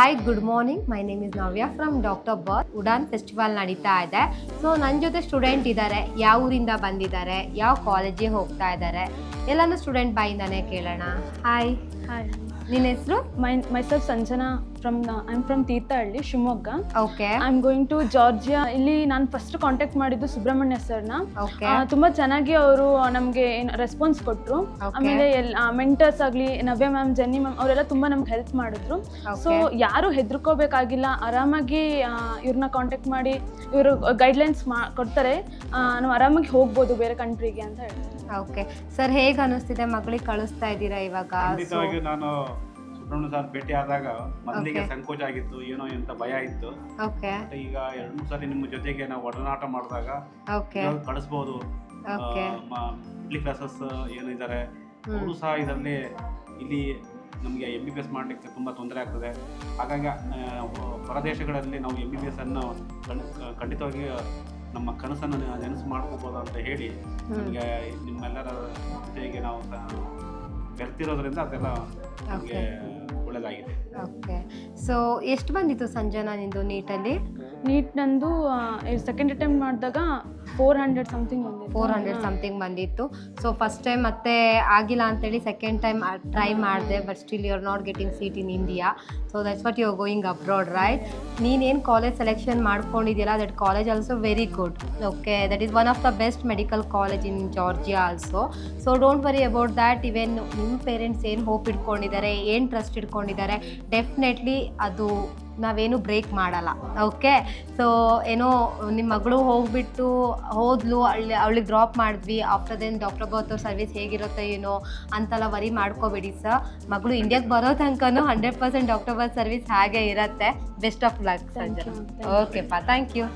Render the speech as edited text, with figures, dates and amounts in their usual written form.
Hi good morning, my name is Navya from doctor birth. Udan festival ನಡೀತಾ ಇದೆ. So ನನ್ನ ಜೊತೆ ಸ್ಟೂಡೆಂಟ್ ಇದ್ದಾರೆ, ಯಾವ ಊರಿಂದ ಬಂದಿದ್ದಾರೆ, ಯಾವ ಕಾಲೇಜಿಗೆ ಹೋಗ್ತಾ ಇದ್ದಾರೆ, ಎಲ್ಲನೂ ಸ್ಟೂಡೆಂಟ್ ಬಾಯಿಂದಾನೆ ಕೇಳೋಣ. ಹಾಯ್. ಹಾಯ್, ನಿನ್ನ ಹೆಸರು? myself Sanjana I'm from Tirthahalli, Shivamogga. Okay. I am going to Georgia. ಇಲ್ಲಿ ನಾನು ಫಸ್ಟ್ ಕಾಂಟ್ಯಾಕ್ಟ್ ಮಾಡಿದ್ದು ಸುಬ್ರಹ್ಮಣ್ಯ ಸರ್ನ. ಓಕೆ. ತುಂಬ ಚೆನ್ನಾಗಿ ಅವರು ನಮಗೆ ರೆಸ್ಪಾನ್ಸ್ ಕೊಟ್ಟರು. ಆಮೇಲೆ ಮೆಂಟರ್ಸ್ ಆಗಲಿ, ನವ್ಯ ಮ್ಯಾಮ್, ಜೆನ್ನಿ ಮ್ಯಾಮ್ ಅವರೆಲ್ಲ ತುಂಬ ನಮ್ಗೆ ಹೆಲ್ಪ್ ಮಾಡಿದ್ರು. ಸೊ ಯಾರು ಹೆದರ್ಕೋಬೇಕಾಗಿಲ್ಲ, ಆರಾಮಾಗಿ ಇವ್ರನ್ನ ಕಾಂಟ್ಯಾಕ್ಟ್ ಮಾಡಿ ಇವರು ಗೈಡ್ಲೈನ್ಸ್ ಕೊಡ್ತಾರೆ, ನಾವು ಆರಾಮಾಗಿ ಹೋಗ್ಬೋದು ಬೇರೆ ಕಂಟ್ರಿಗೆ ಅಂತ ಹೇಳ್ತಾರೆ. ಓಕೆ ಸರ್, ಹೇಗೆ ಅನಿಸ್ತಿದೆ ಮಗಳಿಗೆ ಕಳಿಸ್ತಾ ಇದ್ದೀರಾ ಇವಾಗ? ಖಂಡಿತವಾಗಿ ನಾನು ಸುಬ್ರಹ್ಮಣ್ಯ ಸರ್ ಭೇಟಿ ಆದಾಗ ಮೊದಲಿಗೆ ಸಂಕೋಚ ಆಗಿತ್ತು, ಏನೋ ಅಂತ ಭಯ ಇತ್ತು. ಓಕೆ. ಈಗ 2-3 ಸಲ ನಿಮ್ಮ ಜೊತೆಗೆ ನಾವು ಒಡನಾಟ ಮಾಡಿದಾಗ ಓಕೆ ಕಳಿಸ್ಬೋದು. ಮಿಡ್ಲ್ ಕ್ಲಾಸಸ್ ಏನಿದ್ದಾರೆ ಅವರು ಸಹ ಇದರಲ್ಲಿ ಇಲ್ಲಿ ನಮಗೆ MBBS ಮಾಡಲಿಕ್ಕೆ ತುಂಬ ತೊಂದರೆ ಆಗ್ತದೆ. ಹಾಗಾಗಿ ಹೊರದೇಶಗಳಲ್ಲಿ ನಾವು MBBS ಅನ್ನು ಖಂಡಿತವಾಗಿ ನಮ್ಮ ಕನಸನ್ನು ನೆನಸು ಮಾಡ್ಕೋಬೋದು ಅಂತ ಹೇಳಿ ನಮಗೆ ನಿಮ್ಮೆಲ್ಲರ ಜೊತೆಗೆ ನಾವು ಬೆರ್ತಿರೋದ್ರಿಂದ ಅದೆಲ್ಲ ನಮಗೆ ಒಳ್ಳೆಯದಾಗಿದೆ. ಓಕೆ. ಸೊ ಎಷ್ಟು ಬಂದಿತ್ತು ಸಂಜನಾ ನಿಂದು ನೀಟಲ್ಲಿ? ನೀಟ್ ನಂದು ಸೆಕೆಂಡ್ ಅಟೆಂಪ್ಟ್ ಮಾಡಿದಾಗ 400 ಸಮಥಿಂಗ್ ಬಂದಿತ್ತು. 400 ಸಮಥಿಂಗ್ ಬಂದಿತ್ತು. ಸೊ ಫಸ್ಟ್ ಟೈಮ್ ಮತ್ತೆ ಆಗಿಲ್ಲ ಅಂತೇಳಿ ಸೆಕೆಂಡ್ ಟೈಮ್ ಟ್ರೈ ಮಾಡಿದೆ, but still you are not getting seat in India. So that's what you are going abroad, right? ನೀನೇನು ಕಾಲೇಜ್ ಸೆಲೆಕ್ಷನ್ ಮಾಡ್ಕೊಂಡಿದ್ಯಲ್ಲ, that college also very good. Okay, that is one of the best medical college in Georgia also. So don't worry about that. Even ನಿಮ್ಮ parents ಏನು hope ಇಟ್ಕೊಂಡಿದ್ದಾರೆ, ಏನು trust ಇಟ್ಕೊಂಡಿದ್ದಾರೆ, definitely ಅದು ನಾವೇನು break ಮಾಡಲ್ಲ. ಓಕೆ. ಸೊ ಏನೋ ನಿಮ್ಮ ಮಗಳು ಹೋಗ್ಬಿಟ್ಟು ಹೋದ್ಲು, ಅವಳಿಗೆ ಡ್ರಾಪ್ ಮಾಡಿದ್ವಿ, ಆಫ್ಟರ್ ದೆನ್ ಡಾಕ್ಟರ್ ಬರ್ತ್ ಅವ್ರ ಸರ್ವಿಸ್ ಹೇಗಿರುತ್ತೆ ಏನೋ ಅಂತೆಲ್ಲ ವರಿ ಮಾಡ್ಕೋಬೇಡಿ ಸರ್. ಮಗಳು ಇಂಡಿಯಾಗೆ ಬರೋ ತನಕನೂ 100% ಡಾಕ್ಟರ್ ಬರ್ತ್ ಸರ್ವಿಸ್ ಹಾಗೆ ಇರುತ್ತೆ. Best of luck Sanjana. ಓಕೆಪ್ಪ, ಥ್ಯಾಂಕ್ ಯು.